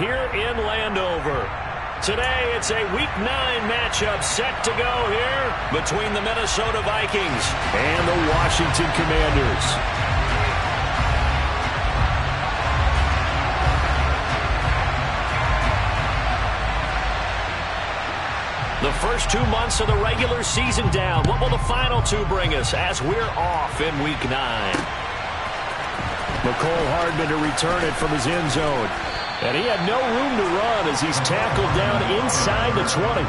here in Landover. Today, it's a Week 9 matchup set to go here between the Minnesota Vikings and the Washington Commanders. The first 2 months of the regular season down. What will the final 2 bring us as we're off in Week 9? McCole Hardman to return it from his end zone. And he had no room to run as he's tackled down inside the 20.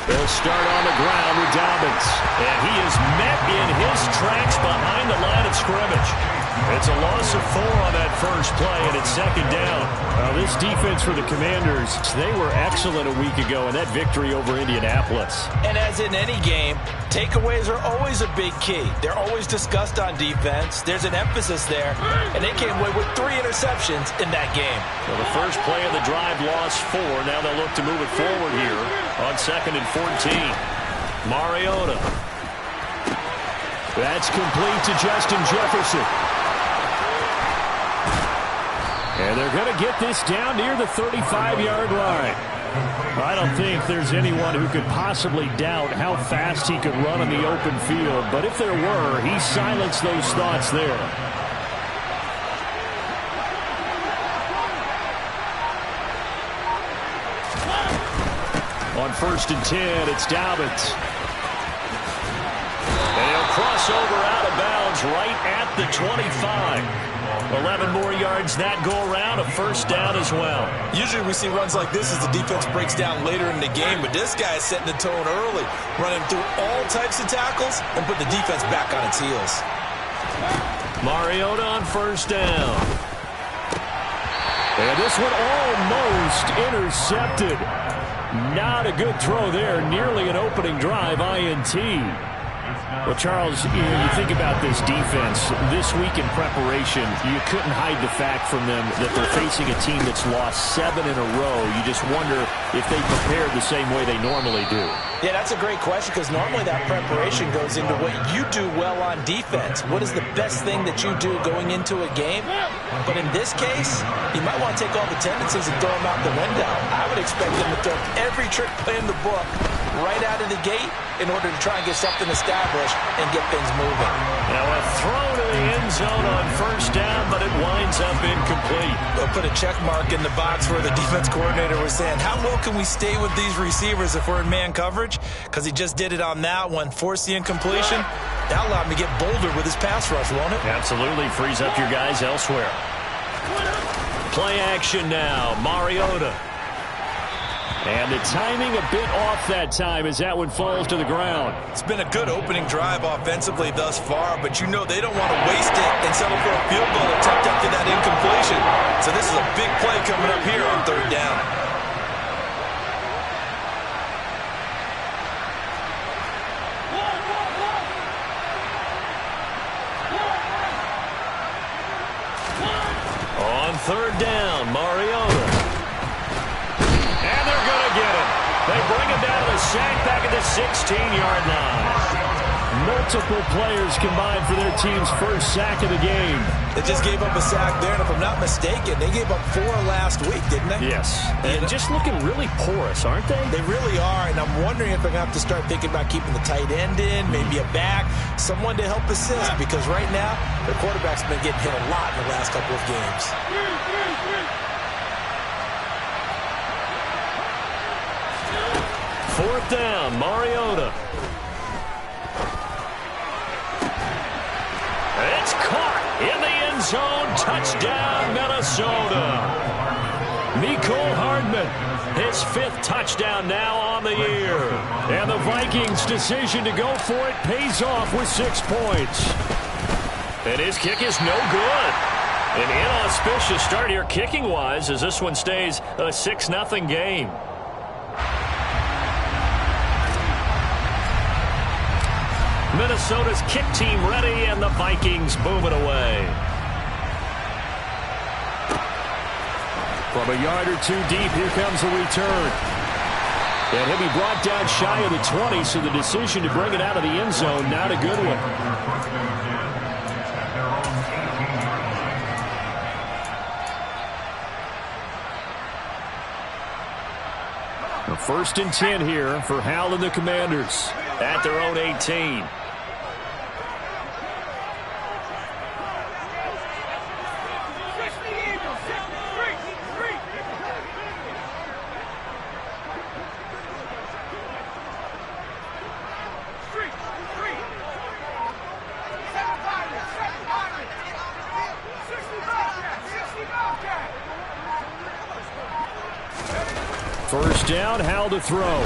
They'll start on the ground with Dobbins. And he is met in his tracks behind the line of scrimmage. It's a loss of 4 on that first play, and it's second down. This defense for the Commanders, they were excellent a week ago in that victory over Indianapolis. And as in any game, takeaways are always a big key. They're always discussed on defense. There's an emphasis there, and they came away with 3 interceptions in that game. So the first play of the drive lost 4. Now they'll look to move it forward here on 2nd and 14. Mariota. That's complete to Justin Jefferson. And they're going to get this down near the 35-yard line. I don't think there's anyone who could possibly doubt how fast he could run in the open field. But if there were, he silenced those thoughts there. On 1st and 10, it's Dobbins. And he'll cross over out of bounds right at the 25. 11 more yards that go around, a first down as well. Usually we see runs like this as the defense breaks down later in the game, but this guy is setting the tone early, running through all types of tackles and put the defense back on its heels. Mariota on 1st down. And this one almost intercepted. Not a good throw there, nearly an opening drive, INT. Well, Charles, you think about this defense. This week in preparation, you couldn't hide the fact from them that they're facing a team that's lost 7 in a row. You just wonder if they prepared the same way they normally do. Yeah, that's a great question because normally that preparation goes into what you do well on defense. What is the best thing that you do going into a game? But in this case, you might want to take all the tendencies and throw them out the window. I would expect them to throw every trick play in the book right out of the gate in order to try and get something established and get things moving. Now a throw to the end zone on 1st down, but it winds up incomplete. We'll put a check mark in the box where the defense coordinator was saying, how well can we stay with these receivers if we're in man coverage? Because he just did it on that one, forced the incompletion. That allowed him to get bolder with his pass rush, won't it? Absolutely, frees up your guys elsewhere. Play action now, Mariota. And the timing a bit off that time as that one falls to the ground. It's been a good opening drive offensively thus far, but you know they don't want to waste it and settle for a field goal attempt after that incompletion. So this is a big play coming up here on 3rd down. On 3rd down, Mariota. They bring him down to the sack back at the 16-yard line. Multiple players combined for their team's first sack of the game. They just gave up a sack there, and if I'm not mistaken, they gave up 4 last week, didn't they? Yes. And just looking really porous, aren't they? They really are, and I'm wondering if they're going to have to start thinking about keeping the tight end in, maybe a back, someone to help assist, because right now, their quarterback's been getting hit a lot in the last couple of games. 4th down, Mariota. It's caught in the end zone. Touchdown, Minnesota. Mecole Hardman, his 5th touchdown now on the year. And the Vikings' decision to go for it pays off with 6 points. And his kick is no good. An inauspicious start here kicking-wise as this one stays a 6-0 game. Minnesota's kick team ready, and the Vikings boom it away. From a yard or two deep, here comes a return. And he'll be brought down shy of the 20, so the decision to bring it out of the end zone, not a good one. A 1st and 10 here for Howell and the Commanders at their own 18. First down, Howell to throw.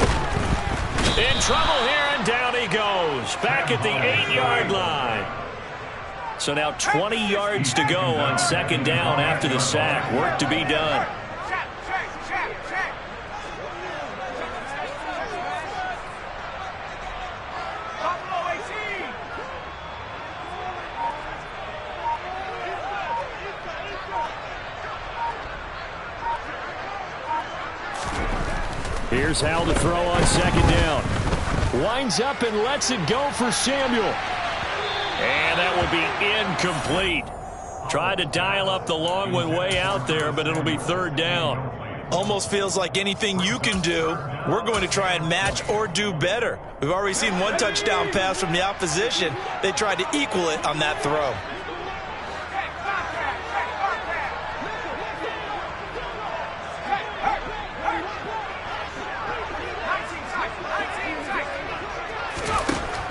In trouble here, and down he goes. Back at the 8-yard line. So now 20 yards to go on 2nd down after the sack. Work to be done. Here's Howell to throw on 2nd down. Winds up and lets it go for Samuel. And that will be incomplete. Tried to dial up the long one way out there, but it'll be 3rd down. Almost feels like anything you can do, we're going to try and match or do better. We've already seen one touchdown pass from the opposition. They tried to equal it on that throw.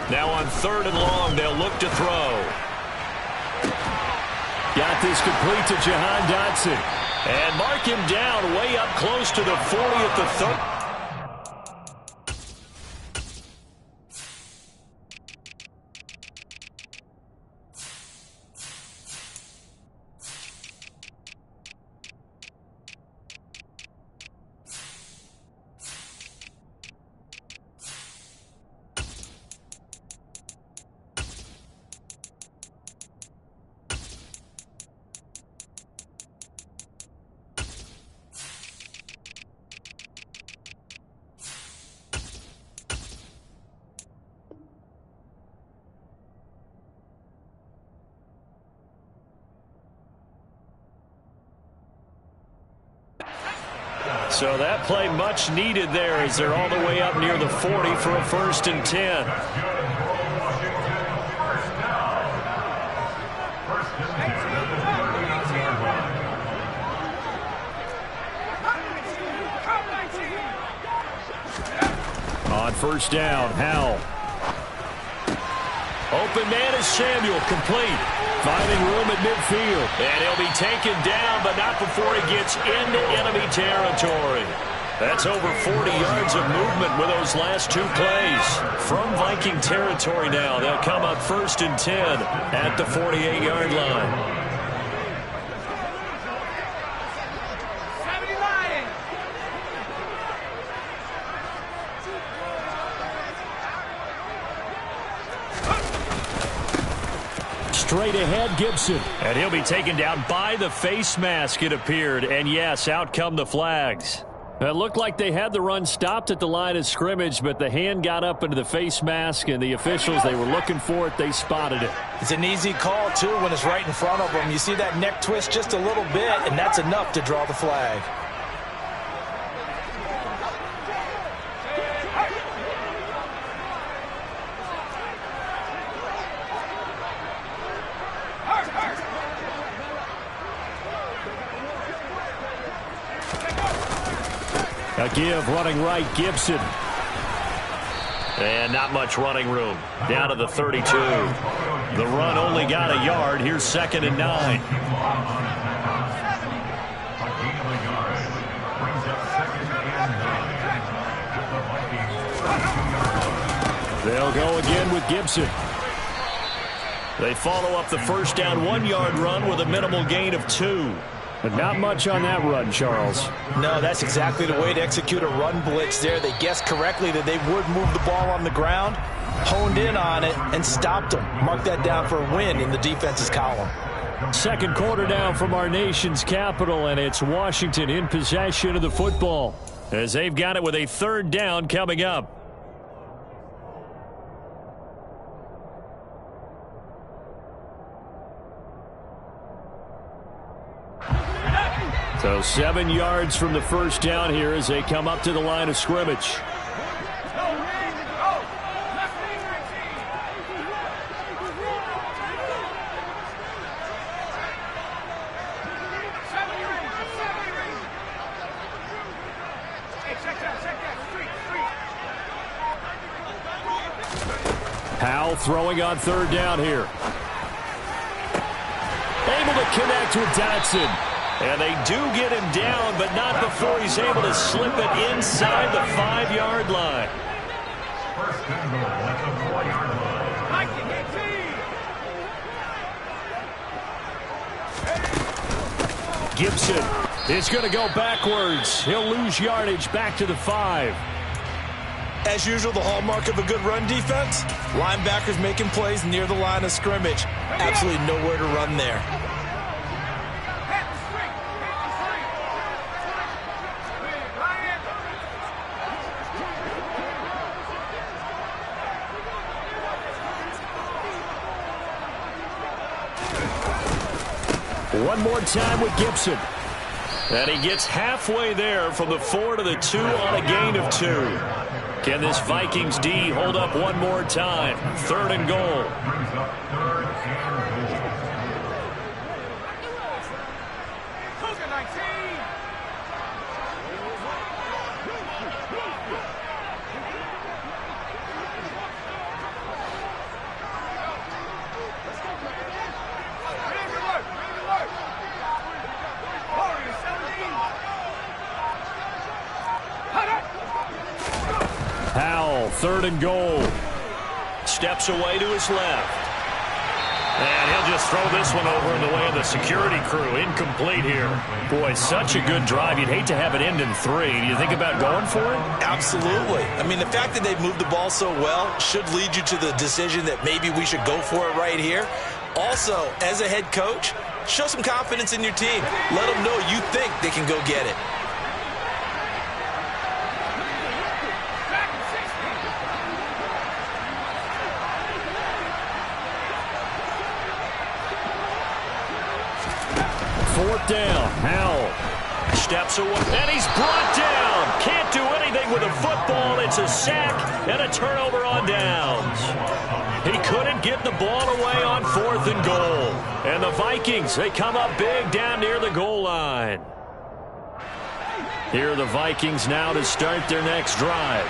Now on 3rd and long, they'll look to throw. Got this complete to Jahan Dotson. And mark him down way up close to the 40 at the 30. So that play much needed there as they're all the way up near the 40 for a 1st and 10. On 1st down, Howell. Open man is Samuel, complete. Finding room at midfield. And he'll be taken down, but not before he gets into enemy territory. That's over 40 yards of movement with those last 2 plays. From Viking territory now, they'll come up 1st and 10 at the 48-yard line. Straight ahead, Gibson. And he'll be taken down by the face mask, it appeared. And yes, out come the flags. It looked like they had the run stopped at the line of scrimmage, but the hand got up into the face mask, and the officials, they were looking for it. They spotted it. It's an easy call, too, when it's right in front of them. You see that neck twist just a little bit, and that's enough to draw the flag. A give running right, Gibson. And not much running room. Down to the 32. The run only got a yard. Here's 2nd and 9. They'll go again with Gibson. They follow up the first down 1-yard run with a minimal gain of 2. But not much on that run, Charles. No, that's exactly the way to execute a run blitz there. They guessed correctly that they would move the ball on the ground, honed in on it, and stopped them. Mark that down for a win in the defense's column. Second quarter now from our nation's capital, and it's Washington in possession of the football as they've got it with a third down coming up. So 7 yards from the first down here as they come up to the line of scrimmage. Powell throwing on third down here. Able to connect with Dotson. And they do get him down, but not before he's able to slip it inside the 5-yard line. Gibson is going to go backwards. He'll lose yardage back to the 5. As usual, the hallmark of a good run defense, linebackers making plays near the line of scrimmage. Absolutely nowhere to run there. One more time with Gibson. And he gets halfway there from the 4 to the 2 on a gain of 2. Can this Vikings D hold up one more time? 3rd and goal. Powell, 3rd and goal. Steps away to his left. And he'll just throw this one over in the way of the security crew. Incomplete here. Boy, such a good drive. You'd hate to have it end in 3. Do you think about going for it? Absolutely. I mean, the fact that they've moved the ball so well should lead you to the decision that maybe we should go for it right here. Also, as a head coach, show some confidence in your team. Let them know you think they can go get it. Fourth down. Howell steps away, and he's brought down. Can't do anything with a football. It's a sack and a turnover on downs. He couldn't get the ball away on 4th and goal. And the Vikings, they come up big down near the goal line. Here are the Vikings now to start their next drive.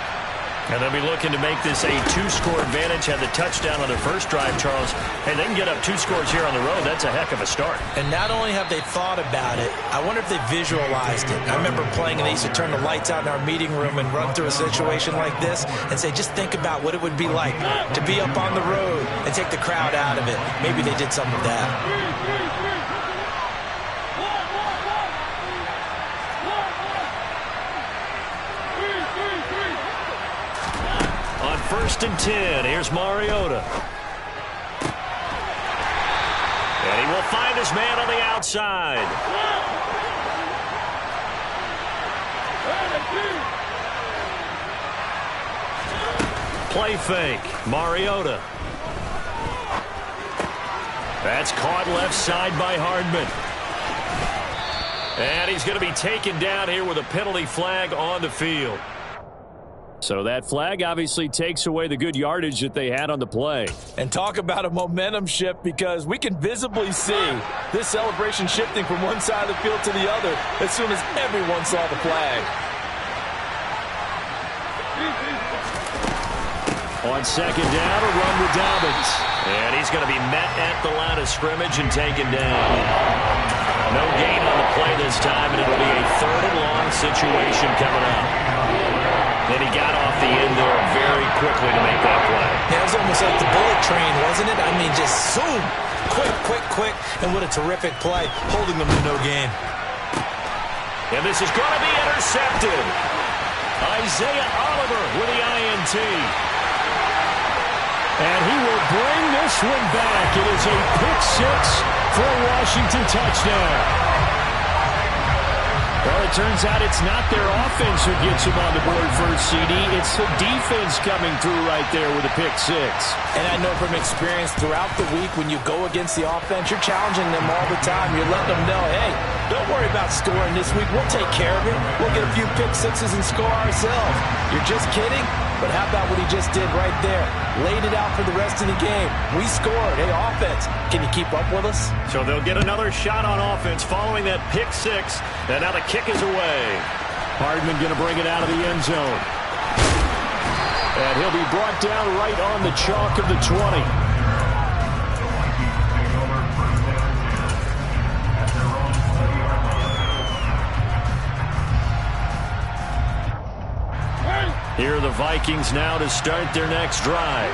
And they'll be looking to make this a 2-score advantage. Had the touchdown on their first drive, Charles. And they can get up 2 scores here on the road. That's a heck of a start. And not only have they thought about it, I wonder if they visualized it. I remember playing and they used to turn the lights out in our meeting room and run through a situation like this and say, just think about what it would be like to be up on the road and take the crowd out of it. Maybe they did some of that. On 1st and 10, here's Mariota. And he will find his man on the outside. Play fake, Mariota. That's caught left side by Hardman. And he's going to be taken down here with a penalty flag on the field. So that flag obviously takes away the good yardage that they had on the play. And talk about a momentum shift, because we can visibly see this celebration shifting from one side of the field to the other as soon as everyone saw the flag. On 2nd down, a run with Dobbins. And he's going to be met at the line of scrimmage and taken down. No gain on the play this time, and it'll be a 3rd and long situation coming up. And he got off the end there very quickly to make that play. Yeah, it was almost like the bullet train, wasn't it? I mean, just zoom. Quick, quick, quick. And what a terrific play, holding them to no gain. And this is going to be intercepted. Isaiah Oliver with the INT. And he will bring this one back. It is a pick-6 for a Washington touchdown. Well, it turns out it's not their offense who gets them on the board first, CD. It's the defense coming through right there with a pick-6. And I know from experience throughout the week when you go against the offense, you're challenging them all the time. You're letting them know, hey, don't worry about scoring this week. We'll take care of it. We'll get a few pick-6s and score ourselves. You're just kidding? But how about what he just did right there? Laid it out for the rest of the game. We scored. Hey, offense, can you keep up with us? So they'll get another shot on offense following that pick-6. And now the kick is away. Hardman going to bring it out of the end zone. And he'll be brought down right on the chalk of the 20. Here are the Vikings now to start their next drive.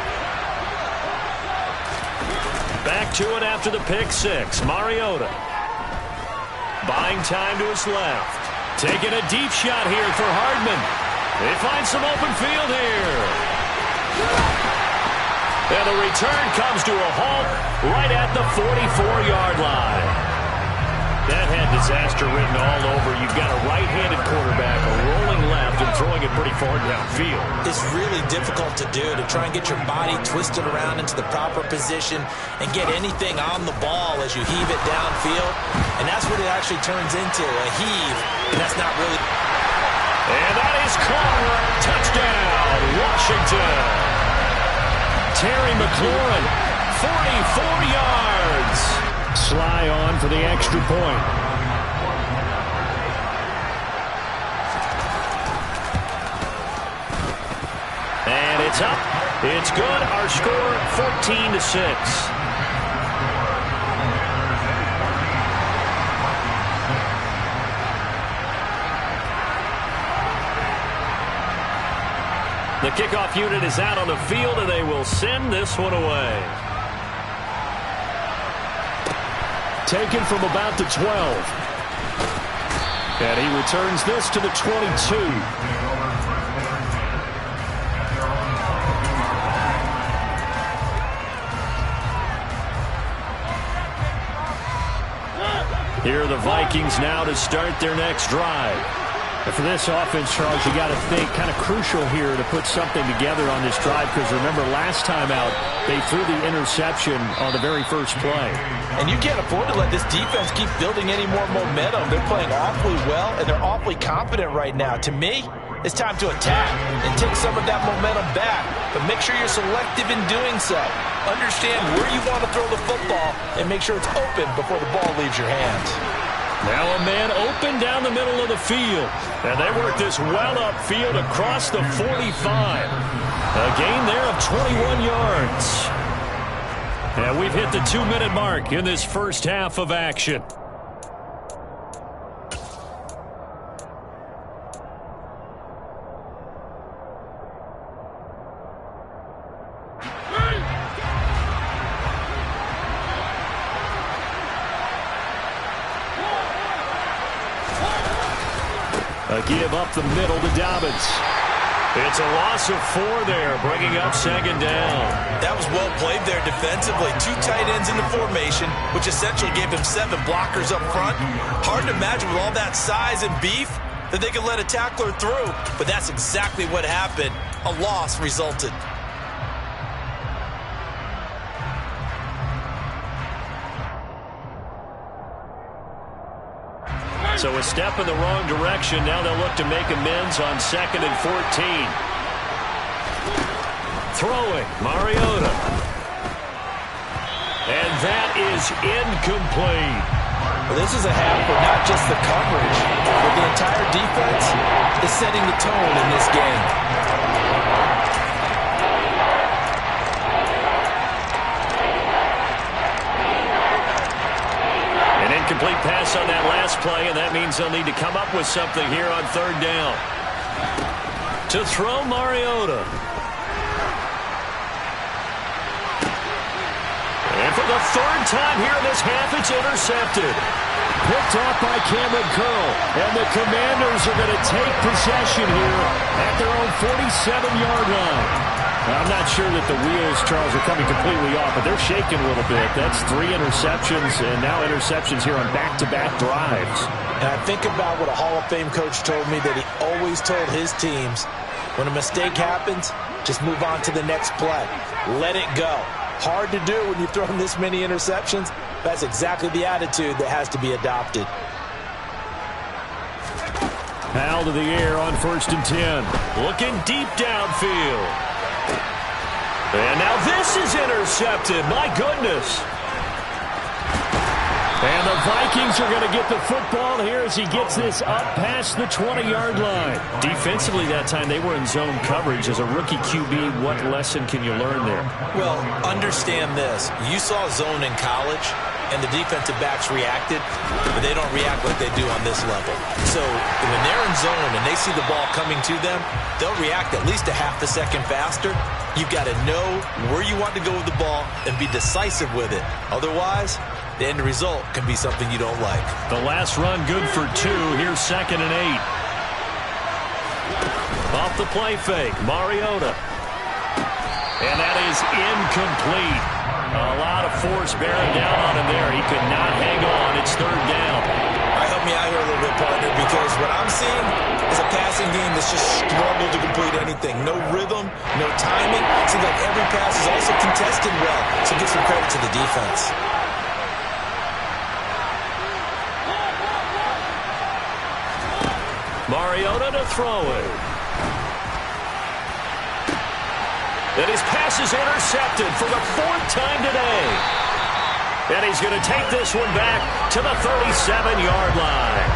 Back to it after the pick-6. Mariota. Buying time to his left. Taking a deep shot here for Hardman. They find some open field here. And the return comes to a halt right at the 44-yard line. That had disaster written all over. You've got a right-handed quarterback, a rolling left, and throwing it pretty far downfield. It's really difficult to do, to try and get your body twisted around into the proper position and get anything on the ball as you heave it downfield. And that's what it actually turns into, a heave. And that's not really... And that is caught. Touchdown, Washington. Terry McLaurin, 44 yards. Sly on for the extra point. And it's up. It's good. Our score 14-6. The kickoff unit is out on the field, and they will send this one away. Taken from about the 12. And he returns this to the 22. Here are the Vikings now to start their next drive. And for this offense, Charles, you got to think kind of crucial here to put something together on this drive, because remember last time out they threw the interception on the very first play. And you can't afford to let this defense keep building any more momentum. They're playing awfully well, and they're awfully confident right now. To me, it's time to attack and take some of that momentum back. But make sure you're selective in doing so. Understand where you want to throw the football and make sure it's open before the ball leaves your hands. Now a man open down the middle of the field. And they work this well upfield across the 45. A gain there of 21 yards. And we've hit the 2-minute mark in this first half of action. A give up the middle to Dobbins. It's a loss of 4 there, bringing up second down. That was well played there defensively. 2 tight ends in the formation, which essentially gave him 7 blockers up front. Hard to imagine with all that size and beef that they could let a tackler through. But that's exactly what happened. A loss resulted. So a step in the wrong direction. Now they'll look to make amends on 2nd and 14. Throwing, Mariota. And that is incomplete. Well, this is a half for not just the coverage, but the entire defense is setting the tone in this game. Incomplete pass on that last play, and that means they'll need to come up with something here on 3rd down. To throw, Mariota. And for the third time here in this half, it's intercepted. Picked off by Cameron Curl. And the Commanders are going to take possession here at their own 47-yard line. I'm not sure that the wheels, Charles, are coming completely off, but they're shaking a little bit. That's 3 interceptions, and now interceptions here on back-to-back drives. And I think about what a Hall of Fame coach told me, that he always told his teams, when a mistake happens, just move on to the next play. Let it go. Hard to do when you've thrown this many interceptions. That's exactly the attitude that has to be adopted. Powell to the air on 1st and 10. Looking deep downfield. And now this is intercepted. My goodness. And the Vikings are going to get the football here as he gets this up past the 20-yard line. Defensively that time, they were in zone coverage. As a rookie QB, what lesson can you learn there? Well, understand this. You saw zone in college, and the defensive backs reacted, but they don't react like they do on this level. So when they're in zone and they see the ball coming to them, they'll react at least a half a second faster. You've got to know where you want to go with the ball and be decisive with it. Otherwise, the end result can be something you don't like. The last run good for 2. Here's 2nd and 8. Off the play fake, Mariota. And that is incomplete. A lot of force bearing down on him there. He could not hang on. It's 3rd down. All right, help me out here a little bit, partner, because what I'm seeing is a passing game that's just struggled to complete anything. No rhythm, no timing. Seems like every pass is also contested well, so give some credit to the defense. Mariota to throw it. And his pass is intercepted for the 4th time today. And he's going to take this one back to the 37-yard line.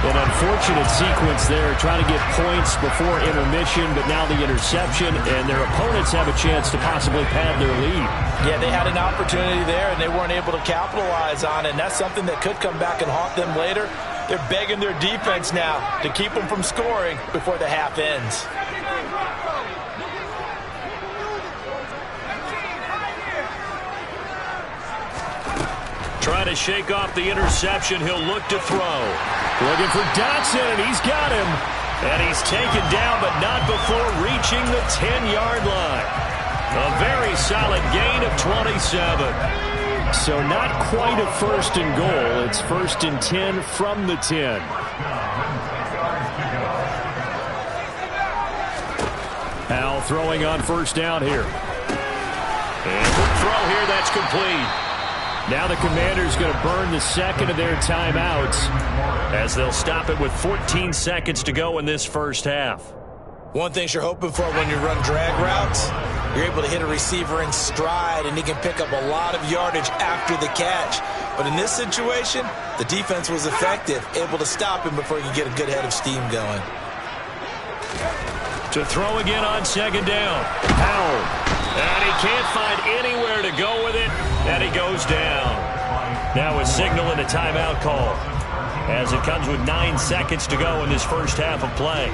An unfortunate sequence there, trying to get points before intermission, but now the interception, and their opponents have a chance to possibly pad their lead. Yeah, they had an opportunity there, and they weren't able to capitalize on it, and that's something that could come back and haunt them later. They're begging their defense now to keep them from scoring before the half ends. Trying to shake off the interception. He'll look to throw. Looking for Dotson, and he's got him. And he's taken down, but not before reaching the 10-yard line. A very solid gain of 27. So not quite a 1st and goal. It's 1st and 10 from the 10. Powell throwing on 1st down here. And quick throw here, that's complete. Now the Commanders going to burn the 2nd of their timeouts as they'll stop it with 14 seconds to go in this 1st half. One thing you're hoping for when you run drag routes, you're able to hit a receiver in stride, and he can pick up a lot of yardage after the catch. But in this situation, the defense was effective, able to stop him before he could get a good head of steam going. To throw again on 2nd down. Powell. And he can't find anywhere to go with it, and he goes down. Now a signal and a timeout call as it comes with 9 seconds to go in this 1st half of play.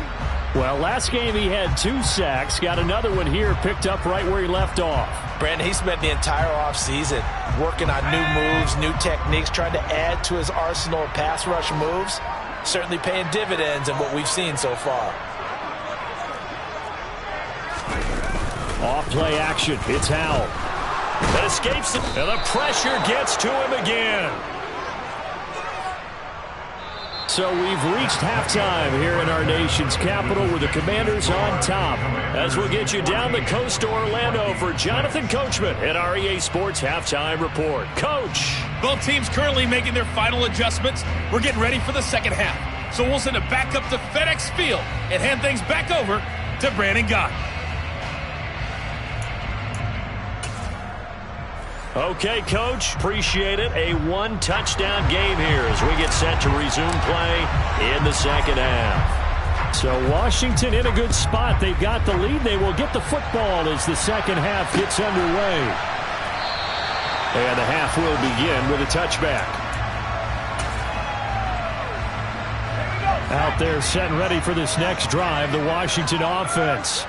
Well, last game he had 2 sacks. Got another one here, picked up right where he left off. Brandon, he spent the entire offseason working on new moves, new techniques, trying to add to his arsenal of pass rush moves. Certainly paying dividends in what we've seen so far. Off play action. It's Howell. That escapes it, and the pressure gets to him again. So we've reached halftime here in our nation's capital with the Commanders on top. As we'll get you down the coast to Orlando for Jonathan Coachman at our EA Sports Halftime Report. Coach. Both teams currently making their final adjustments. We're getting ready for the 2nd half. So we'll send it back up to FedEx Field and hand things back over to Brandon Gott. Okay, Coach, appreciate it. A 1-touchdown game here as we get set to resume play in the 2nd half. So Washington in a good spot. They've got the lead. They will get the football as the 2nd half gets underway. And the half will begin with a touchback. Out there set and ready for this next drive, the Washington offense.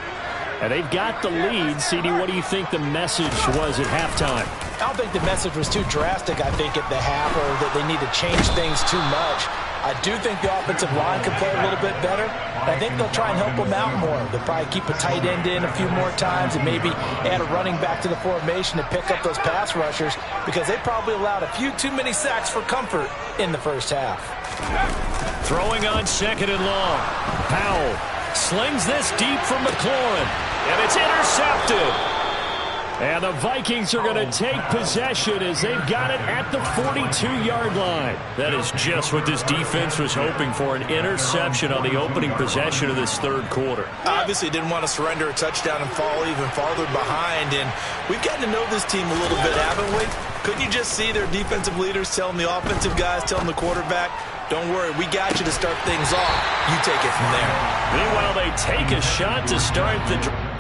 And they've got the lead. CD, what do you think the message was at halftime? I don't think the message was too drastic, I think, at the half, or that they need to change things too much. I do think the offensive line could play a little bit better. And I think they'll try and help them out more. They'll probably keep a tight end in a few more times and maybe add a running back to the formation to pick up those pass rushers, because they probably allowed a few too many sacks for comfort in the first half. Throwing on 2nd and long. Powell slings this deep from McLaurin, and it's intercepted. And the Vikings are going to take possession as they've got it at the 42-yard line. That is just what this defense was hoping for, an interception on the opening possession of this third quarter. Obviously didn't want to surrender a touchdown and fall even farther behind. And we've gotten to know this team a little bit, haven't we? Couldn't you just see their defensive leaders telling the offensive guys, telling the quarterback, don't worry, we got you to start things off. You take it from there. Meanwhile, they take a shot to start the drive.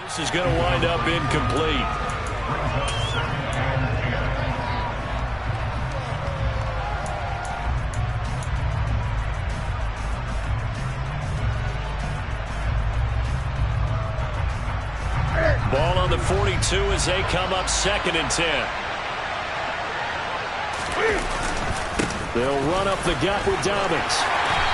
This is going to wind up incomplete. Ball on the 42 as they come up 2nd and 10. They'll run up the gut with Dobbins.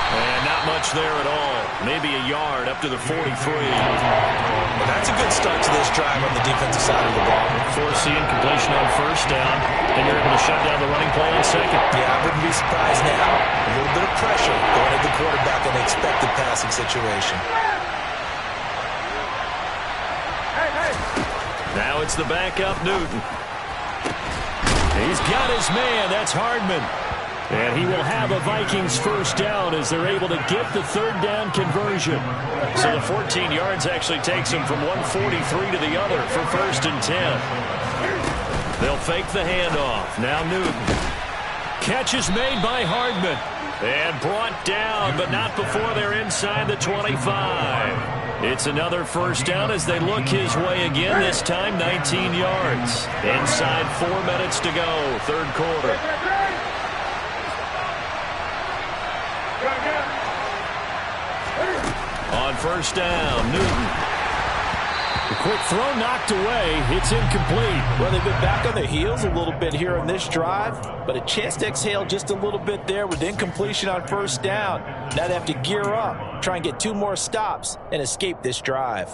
And not much there at all. Maybe a yard up to the 43. Well, that's a good start to this drive on the defensive side of the ball. Forcing completion on 1st down, and you're able to shut down the running play on 2nd. Yeah, I wouldn't be surprised now. A little bit of pressure going at the quarterback in an expected passing situation. Now it's the backup Newton. He's got his man. That's Hardman. And he will have a Vikings 1st down as they're able to get the 3rd down conversion. So the 14 yards actually takes them from 143 to the other for 1st and 10. They'll fake the handoff. Now Newton. Catch is made by Hardman. And brought down, but not before they're inside the 25. It's another 1st down as they look his way again, this time 19 yards. Inside 4 minutes to go, 3rd quarter. On 1st down, Newton. The quick throw knocked away. It's incomplete. Well, they've been back on their heels a little bit here on this drive, but a chance to exhale just a little bit there with incompletion on 1st down. Now they have to gear up, try and get 2 more stops, and escape this drive.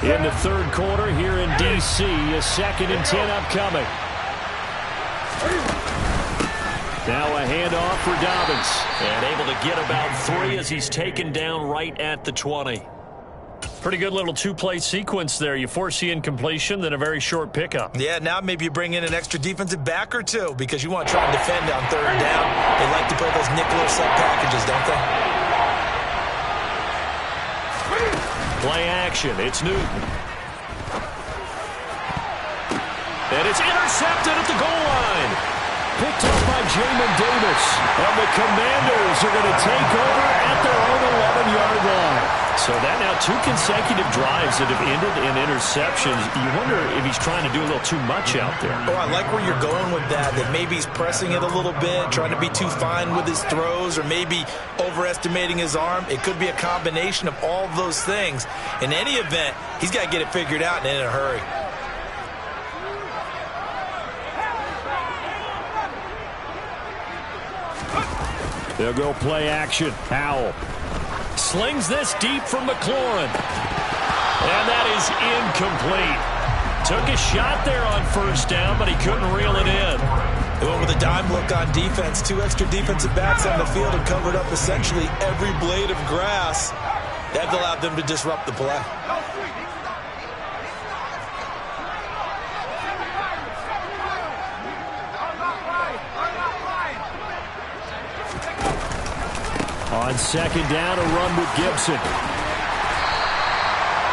In the 3rd quarter here in D.C., a 2nd and 10 upcoming. Now a handoff for Dobbins. And able to get about 3 as he's taken down right at the 20. Pretty good little 2-play sequence there. You force the incompletion, then a very short pickup. Yeah, now maybe you bring in an extra defensive back or 2 because you want to try and defend on 3rd down. They like to play those nickel or sub packages, don't they? Play action. It's Newton. And it's intercepted at the goal line. Picked up by Jamin Davis. And the Commanders are going to take over at their own 11-yard line. So that now 2 consecutive drives that have ended in interceptions. You wonder if he's trying to do a little too much out there. Oh, I like where you're going with that maybe he's pressing it a little bit, trying to be too fine with his throws, or maybe overestimating his arm. It could be a combination of all of those things. In any event, he's got to get it figured out and in a hurry. They'll go play action. Powell slings this deep from McLaurin. And that is incomplete. Took a shot there on 1st down, but he couldn't reel it in. They went with a dime look on defense. 2 extra defensive backs on the field and covered up essentially every blade of grass. That allowed them to disrupt the play. On 2nd down, a run with Gibson.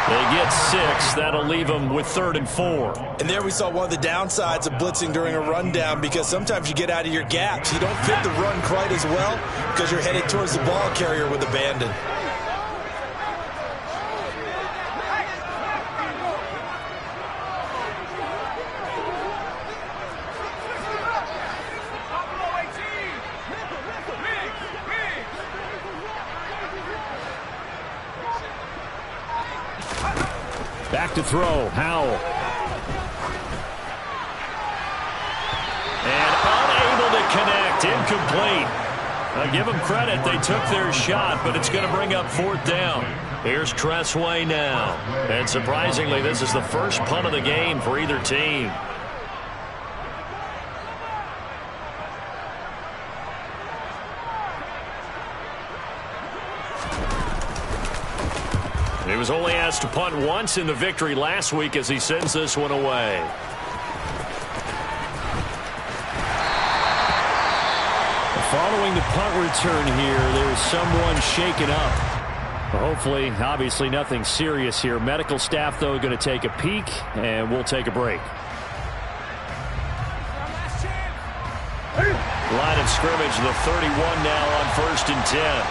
They get 6. That'll leave them with 3rd and 4. And there we saw one of the downsides of blitzing during a rundown, because sometimes you get out of your gaps. You don't fit the run quite as well because you're headed towards the ball carrier with abandon. back to throw. Howell. And unable to connect. Incomplete. I'll give them credit. They took their shot, but it's going to bring up 4th down. Here's Cressway now. And surprisingly, this is the first punt of the game for either team. He was only asked to punt once in the victory last week as he sends this one away. Following the punt return here, there's someone shaken up. Hopefully, obviously nothing serious here. Medical staff, though, going to take a peek, and we'll take a break. Line of scrimmage, the 31 now on 1st and 10.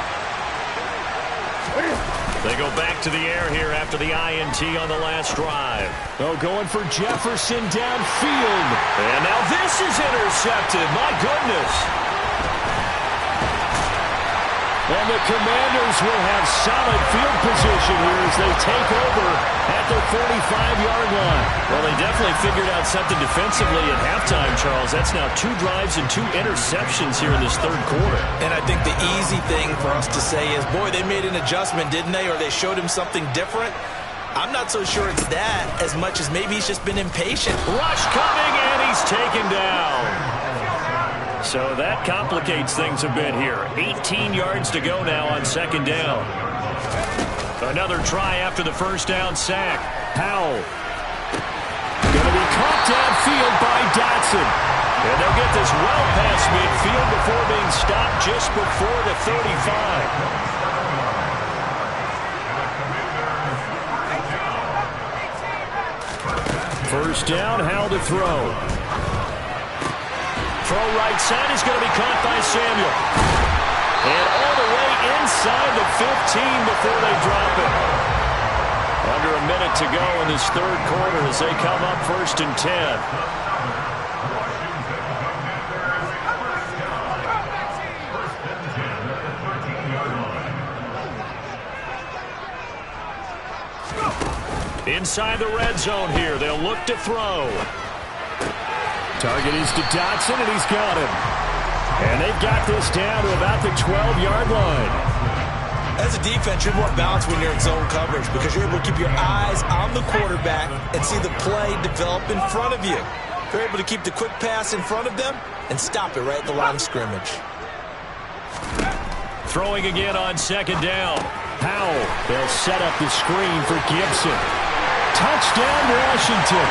They go back to the air here after the INT on the last drive. Oh, going for Jefferson downfield. And now this is intercepted. My goodness. And the Commanders will have solid field position here as they take over at the 45-yard line. Well, they definitely figured out something defensively at halftime, Charles. That's now 2 drives and 2 interceptions here in this 3rd quarter. And I think the easy thing for us to say is, boy, they made an adjustment, didn't they? Or they showed him something different. I'm not so sure it's that as much as maybe he's just been impatient. Rush coming, and he's taken down. So that complicates things a bit here. 18 yards to go now on 2nd down. Another try after the 1st down sack. Howell. Going to be caught downfield by Dotson. And they'll get this well past midfield before being stopped just before the 35. First down, Howell to throw. Throw right side is going to be caught by Samuel. And all the way inside the 15 before they drop it. Under a minute to go in this 3rd quarter as they come up 1st and 10. Inside the red zone here. They'll look to throw. Target is to Dotson, and he's got him. And they've got this down to about the 12-yard line. As a defense, you're more balanced when you're in zone coverage because you're able to keep your eyes on the quarterback and see the play develop in front of you. You're able to keep the quick pass in front of them and stop it right at the line of scrimmage. Throwing again on 2nd down. Howell. They'll set up the screen for Gibson. Touchdown, Washington.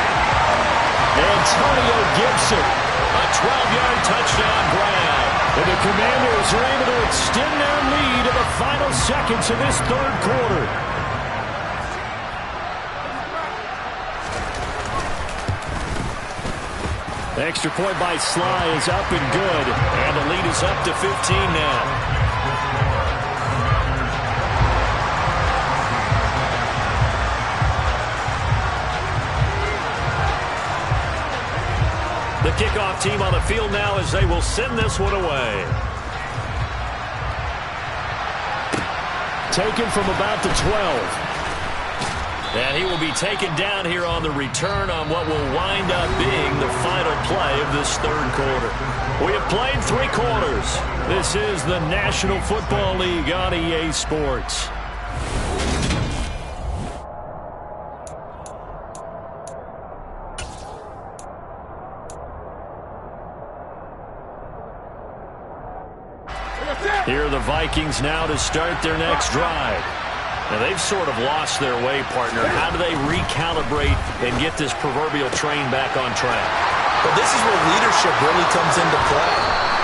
Antonio Gibson, a 12-yard touchdown grab. And the Commanders are able to extend their lead in the final seconds of this 3rd quarter. The extra point by Sly is up and good. And the lead is up to 15 now. The kickoff team on the field now as they will send this one away. Taken from about the 12. And he will be taken down here on the return on what will wind up being the final play of this 3rd quarter. We have played 3 quarters. This is the National Football League on EA Sports. Here are the Vikings now to start their next drive. Now, they've sort of lost their way, partner. How do they recalibrate and get this proverbial train back on track? Well, this is where leadership really comes into play.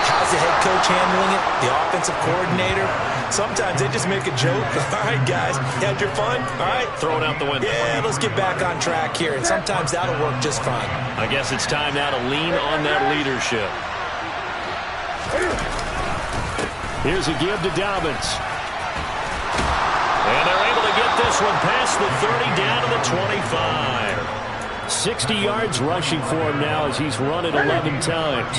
How's the head coach handling it? The offensive coordinator? Sometimes they just make a joke. All right, guys, you had your fun? All right. Throw it out the window. Yeah, let's get back on track here. And sometimes that'll work just fine. I guess it's time now to lean on that leadership. Here's a give to Dobbins. And they're able to get this one past the 30 down to the 25. 60 yards rushing for him now as he's run it 11 times.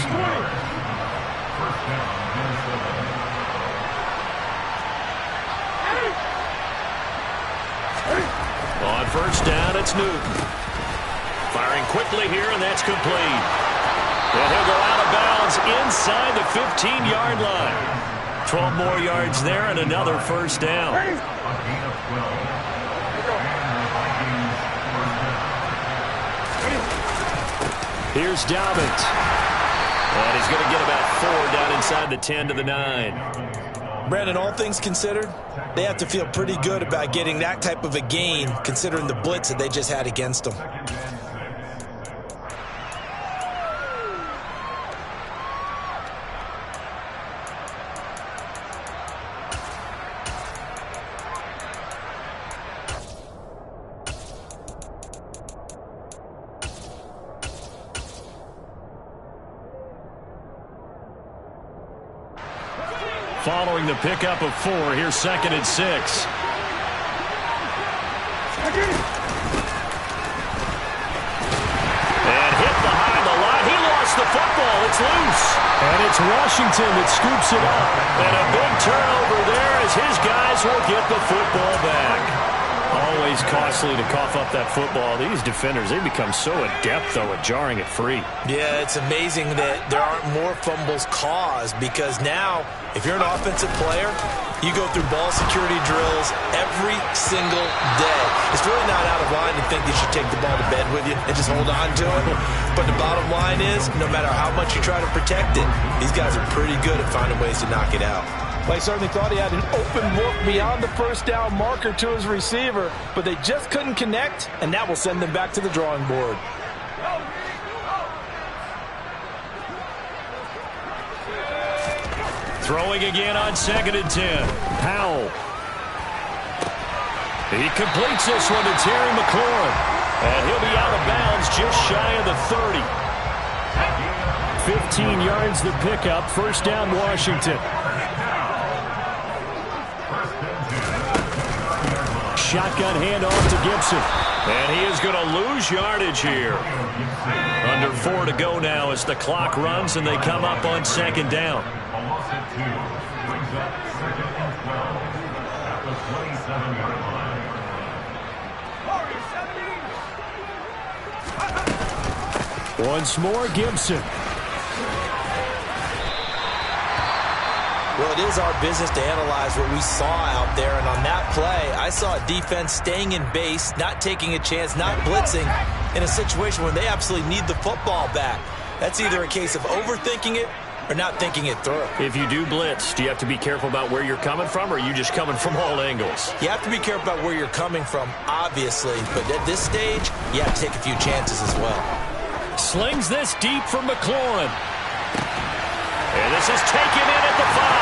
On first down, it's Newton. Firing quickly here, and that's complete. And he'll go out of bounds inside the 15-yard line. 12 more yards there and another first down. Here's Dobbins. And he's going to get about 4 down inside the 10 to the 9. Brandon, all things considered, they have to feel pretty good about getting that type of a gain considering the blitz that they just had against them. Following the pickup of 4, here's 2nd and 6. And hit behind the line. He lost the football. It's loose. And it's Washington that scoops it up. And a big turnover there as his guys will get the football back. Always costly to cough up that football. These defenders, they become so adept, though, at jarring it free. Yeah, it's amazing that there aren't more fumbles caused because now, if you're an offensive player, you go through ball security drills every single day. It's really not out of line to think you should take the ball to bed with you and just hold on to it. But the bottom line is, no matter how much you try to protect it, these guys are pretty good at finding ways to knock it out. Well, he certainly thought he had an open look beyond the first down marker to his receiver, but they just couldn't connect, and that will send them back to the drawing board. Throwing again on 2nd and 10. Powell. He completes this one to Terry McLaurin. And he'll be out of bounds just shy of the 30. 15 yards the pickup. First down, Washington. Shotgun handoff to Gibson. And he is going to lose yardage here. Under 4 to go now as the clock runs and they come up on 2nd down. Once more, Gibson. Well, it is our business to analyze what we saw out there, and on that play, I saw a defense staying in base, not taking a chance, not blitzing, in a situation where they absolutely need the football back. That's either a case of overthinking it or not thinking it through. If you do blitz, do you have to be careful about where you're coming from, or are you just coming from all angles? You have to be careful about where you're coming from, obviously, but at this stage, you have to take a few chances as well. Slings this deep for McLaurin. And this is taken in at the 5.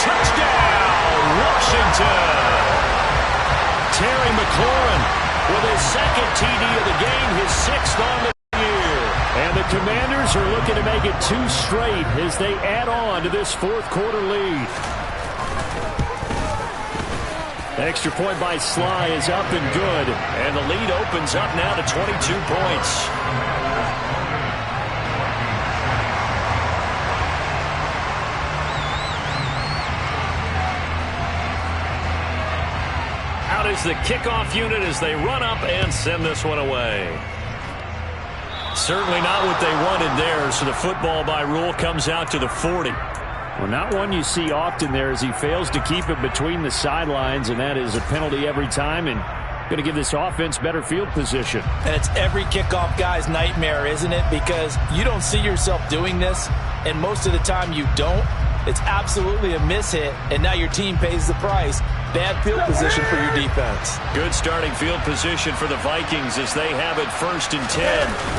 Touchdown, Washington. Terry McLaurin with his 2nd TD of the game, his 6th on the year. And the Commanders are looking to make it 2 straight as they add on to this 4th quarter lead. Extra point by Sly is up and good. And the lead opens up now to 22 points. Out is the kickoff unit as they run up and send this one away. Certainly not what they wanted there, so the football by rule comes out to the 40. Well, not one you see often there as he fails to keep it between the sidelines, and that is a penalty every time and going to give this offense better field position. And it's every kickoff guy's nightmare, isn't it? Because you don't see yourself doing this, and most of the time you don't. It's absolutely a mishit, and now your team pays the price. Bad field position for your defense. Good starting field position for the Vikings as they have it 1st and 10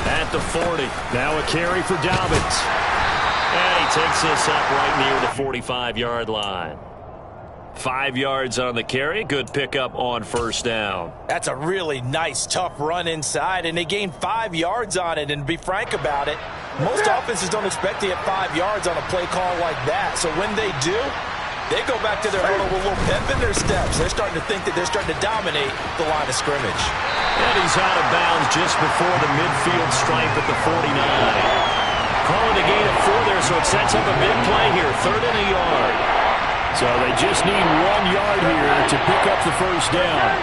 at the 40. Now a carry for Dobbins. And he takes this up right near the 45-yard line. 5 yards on the carry. Good pickup on 1st down. That's a really nice, tough run inside, and they gained 5 yards on it. And to be frank about it, most offenses don't expect to get 5 yards on a play call like that. So when they do, they go back to their huddle with a little pep in their steps. They're starting to think that they're starting to dominate the line of scrimmage. And he's out of bounds just before the midfield stripe at the 49. Calling a gain of 4 there, so it sets up a big play here. 3rd and a yard. So they just need 1 yard here to pick up the 1st down.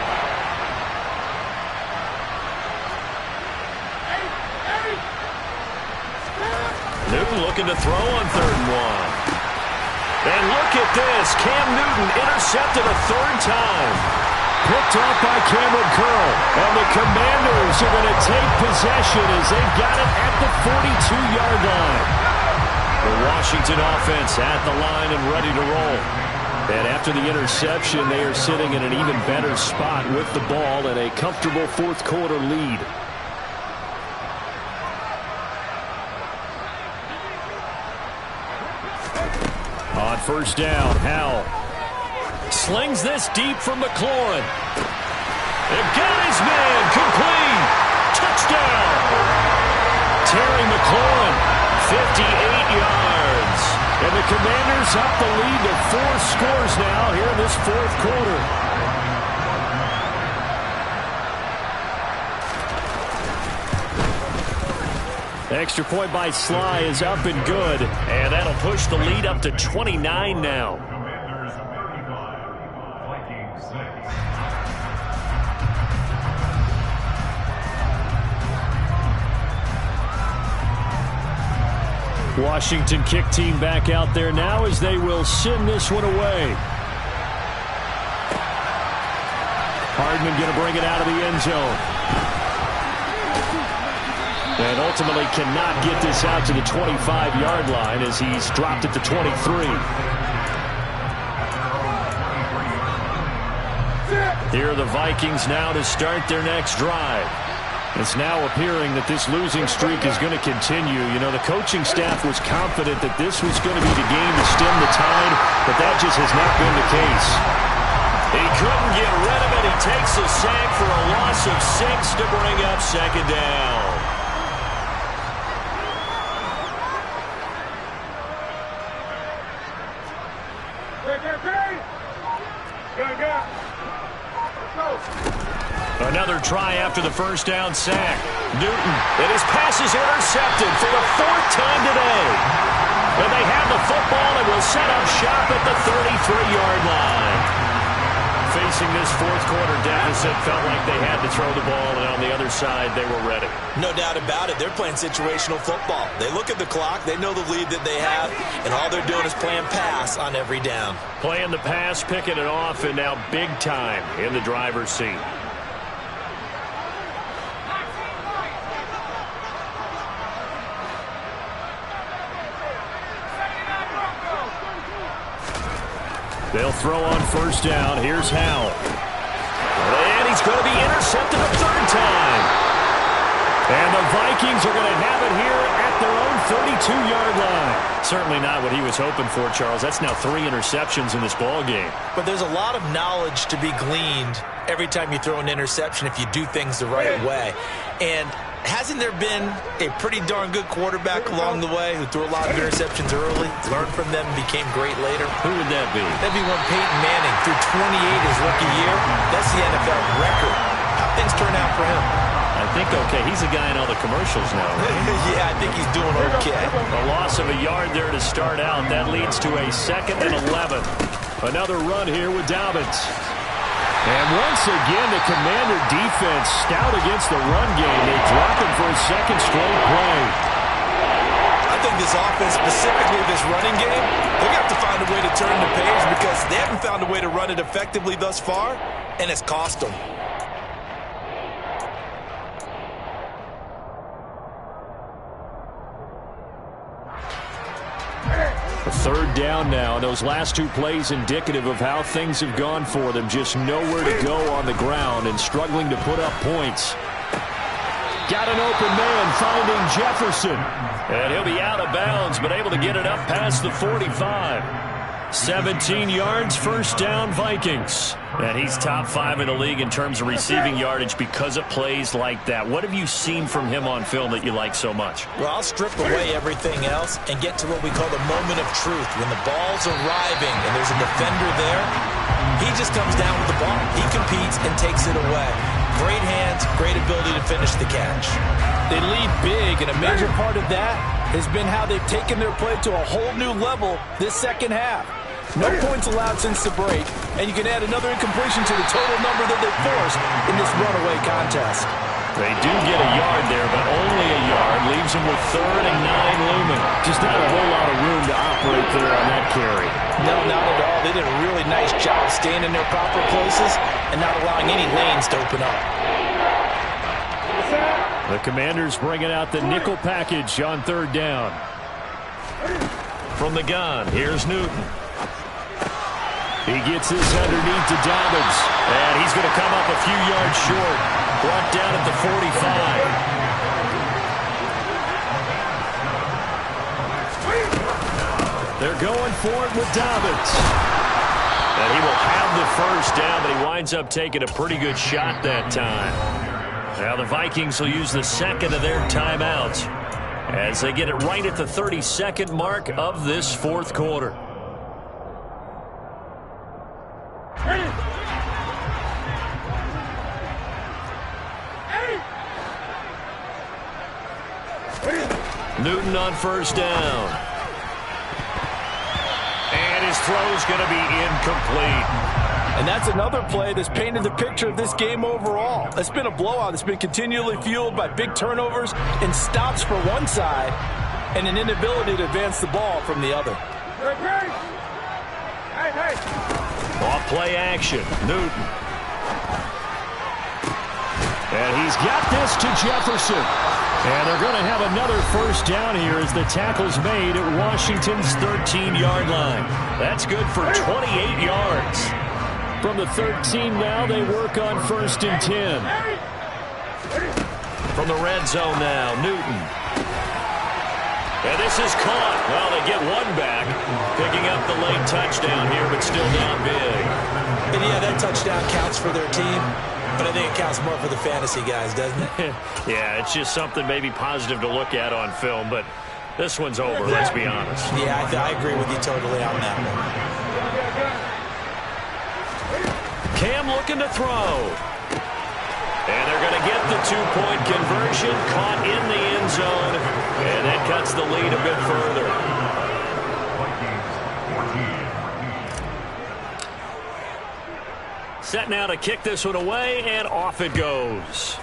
looking to throw on 3rd and 1. And look at this. Cam Newton intercepted a 3rd time. Picked off by Cameron Curl. And the Commanders are going to take possession as they've got it at the 42-yard line. The Washington offense at the line and ready to roll. And after the interception, they are sitting in an even better spot with the ball and a comfortable 4th quarter lead. On 1st down, Howell slings this deep from McLaurin. They've got his man, complete. Touchdown. Terry McLaurin, 58 yards. And the Commanders up the lead to 4 scores now here in this 4th quarter. Extra point by Sly is up and good. And that'll push the lead up to 29 now. Washington kick team back out there now as they will send this one away. Hardman going to bring it out of the end zone. And ultimately cannot get this out to the 25-yard line as he's dropped it to 23. Here are the Vikings now to start their next drive. It's now appearing that this losing streak is going to continue. You know, the coaching staff was confident that this was going to be the game to stem the tide, but that just has not been the case. He couldn't get rid of it. He takes a sack for a loss of 6 to bring up 2nd down. Another try after the 1st down sack. Newton, and his pass is intercepted for the 4th time today. And they have the football and will set up shop at the 33-yard line. Facing this 4th quarter deficit, felt like they had to throw the ball, and on the other side, they were ready. No doubt about it. They're playing situational football. They look at the clock, they know the lead that they have, and all they're doing is playing pass on every down. Playing the pass, picking it off, and now big time in the driver's seat. They'll throw on 1st down. Here's Howell. And he's going to be intercepted a 3rd time. And the Vikings are going to have it here at their own 32-yard line. Certainly not what he was hoping for, Charles. That's now 3 interceptions in this ball game. But there's a lot of knowledge to be gleaned every time you throw an interception if you do things the right way. And hasn't there been a pretty darn good quarterback along the way who threw a lot of interceptions early, learned from them, and became great later? Who would that be? That'd be one Peyton Manning threw 28 his rookie year. That's the NFL record. How things turn out for him? I think okay. He's a guy in all the commercials now, right? Yeah, I think he's doing okay. A loss of a yard there to start out. That leads to a 2nd and 11. Another run here with Dobbins. And once again, the Commander defense stout against the run game. They drop him for a 2nd straight play. I think this offense, specifically this running game, they're going to have to find a way to turn the page because they haven't found a way to run it effectively thus far, and it's cost them. A 3rd down now. Those last 2 plays indicative of how things have gone for them. Just nowhere to go on the ground and struggling to put up points. Got an open man finding Jefferson. And he'll be out of bounds, but able to get it up past the 45. 17 yards, 1st down, Vikings. And he's top 5 in the league in terms of receiving yardage because of plays like that. What have you seen from him on film that you like so much? Well, I'll strip away everything else and get to what we call the moment of truth. When the ball's arriving and there's a defender there, he just comes down with the ball. He competes and takes it away. Great hands, great ability to finish the catch. They lead big, and a major part of that has been how they've taken their play to a whole new level this 2nd half. No points allowed since the break, and you can add another incompletion to the total number that they forced in this runaway contest. They do get a yard there, but only a yard. Leaves them with 3rd and 9 looming. Just not a whole lot of room to operate there on that carry. No, not at all. They did a really nice job staying in their proper places and not allowing any lanes to open up. The Commanders bringing out the nickel package on 3rd down. From the gun, here's Newton. He gets this underneath to Dobbins, and he's going to come up a few yards short. Brought down at the 45. They're going for it with Dobbins. And he will have the 1st down, but he winds up taking a pretty good shot that time. Now the Vikings will use the 2nd of their timeouts as they get it right at the 32nd mark of this 4th quarter. Newton on 1st down. And his throw's going to be incomplete. And that's another play that's painted the picture of this game overall. It's been a blowout. It's been continually fueled by big turnovers and stops for one side and an inability to advance the ball from the other. Off play action. Newton. And he's got this to Jefferson. And they're going to have another 1st down here as the tackle's made at Washington's 13-yard line. That's good for 28 yards. From the 13 now, they work on 1st and 10. From the red zone now, Newton. And this is caught. Well, they get one back, picking up the late touchdown here, but still down big. And yeah, that touchdown counts for their team, but I think it counts more for the fantasy guys, doesn't it? Yeah, it's just something maybe positive to look at on film, but this one's over, let's be honest. Yeah, I agree with you totally on that one. Cam looking to throw. And they're going to get the 2-point conversion, caught in the end zone, and that cuts the lead a bit further. Set now to kick this one away, and off it goes.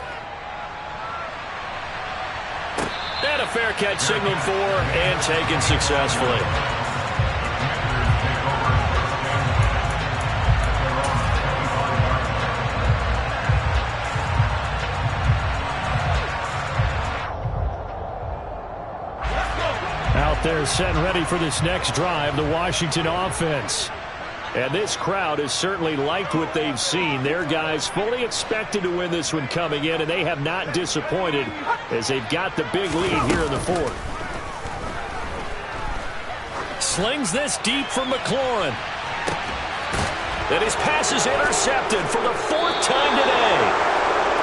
And a fair catch signaled for and taken successfully. Out there set and ready for this next drive, the Washington offense. And this crowd has certainly liked what they've seen. Their guys fully expected to win this one coming in, and they have not disappointed as they've got the big lead here in the 4th. Slings this deep from McLaurin. And his pass is intercepted for the 4th time today.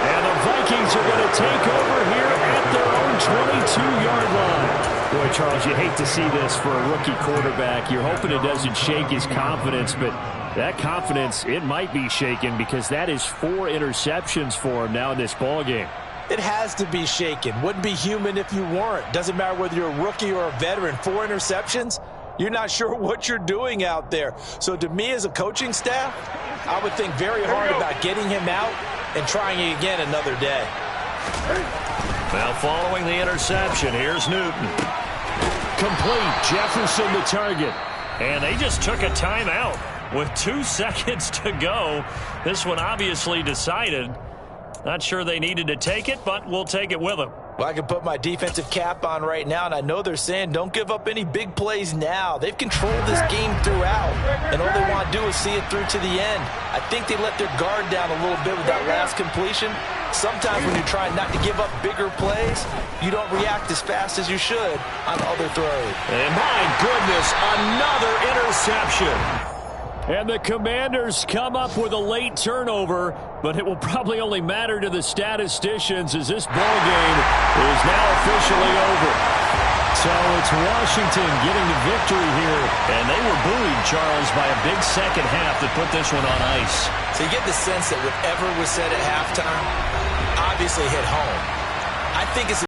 And the Vikings are going to take over here at their own 22-yard line. Boy, Charles, you hate to see this for a rookie quarterback. You're hoping it doesn't shake his confidence, but that confidence, it might be shaken because that is 4 interceptions for him now in this ballgame. It has to be shaken. Wouldn't be human if you weren't. Doesn't matter whether you're a rookie or a veteran. 4 interceptions, you're not sure what you're doing out there. So to me as a coaching staff, I would think very hard about getting him out and trying it again another day. Now following the interception, here's Newton. Complete. Jefferson the target. And they just took a timeout with 2 seconds to go. This one obviously decided. Not sure they needed to take it, but we'll take it with them. Well, I can put my defensive cap on right now, and I know they're saying don't give up any big plays now. They've controlled this game throughout, and all they want to do is see it through to the end. I think they let their guard down a little bit with that last completion. Sometimes when you're trying not to give up bigger plays, you don't react as fast as you should on other throws. And my goodness, another interception. And the Commanders come up with a late turnover, but it will probably only matter to the statisticians as this ball game is now officially over. So it's Washington getting the victory here, and they were buoyed, Charles, by a big second half that put this one on ice. So you get the sense that whatever was said at halftime obviously hit home. I think it's